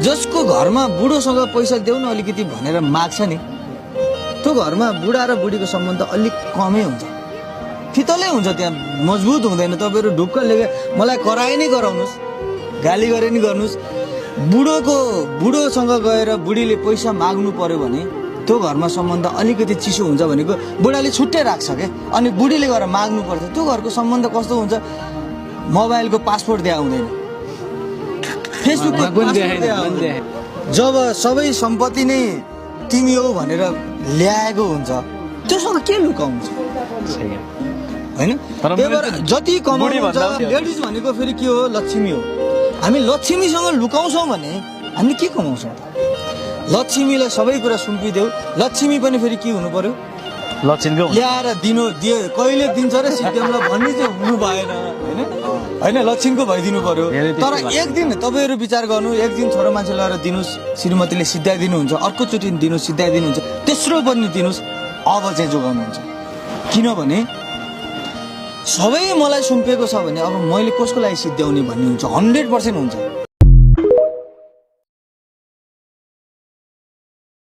जसको घरमा बुढोसँग पैसा देऊ न अलिकति भनेर माग्छ नि, त्यो घरमा बुढा र बुढीको सम्बन्ध अलिक कमै हुन्छ, फितलै हुन्छ, त्यहाँ मजबुत हुँदैन। तपाईँहरू ढुक्क लेखे मलाई कराए नै गराउनुहोस्, गाली गरे नि गर्नुहोस्, बुढोसँग गएर बुढीले पैसा माग्नु पर्यो भने त्यो घरमा सम्बन्ध अलिकति चिसो हुन्छ भनेको बुढाले छुट्टै राख्छ क्या, अनि बुढीले गएर माग्नु पर्छ। त्यो घरको सम्बन्ध कस्तो हुन्छ, मोबाइलको पासपोर्ट दिए हुँदैन, फेसबुकको पासपोर्ट दिए हुँदैन। जब सबै सम्पत्ति नै तिमी हो भनेर ल्याएको हुन्छ, त्योसँग के लुकाउँछ होइन? त्यही भएर जति कमाउनुहुन्छ, लेडिज भनेको फेरि के हो, लक्ष्मी हो। हामी लक्ष्मीसँग लुकाउँछौँ भने हामी के कमाउँछौँ? लक्ष्मीलाई सबै कुरा सुम्पिदेऊ, लक्ष्मी पनि फेरि के हुनु पर्यो, लक्षिणको ल्याएर दियो, कहिले दिन्छ र सिद्ध्याउँला भन्ने चाहिँ हुनु भएन होइन, लक्ष्मीको भइदिनु पर्यो। तर एक दिन तपाईँहरू विचार गर्नु, एक दिन छोरो मान्छे लगाएर दिनुहोस्, श्रीमतीले सिद्ध्याइदिनुहुन्छ, अर्कोचोटि दिनुहोस्, सिद्ध्याइदिनुहुन्छ, तेस्रो पनि दिनुहोस्, अब चाहिँ जोगाउनुहुन्छ। किनभने सबै मलाई सुम्पिएको छ भने अब मैले कसको लागि सिद्ध्याउने भन्ने हुन्छ, 100% हुन्छ।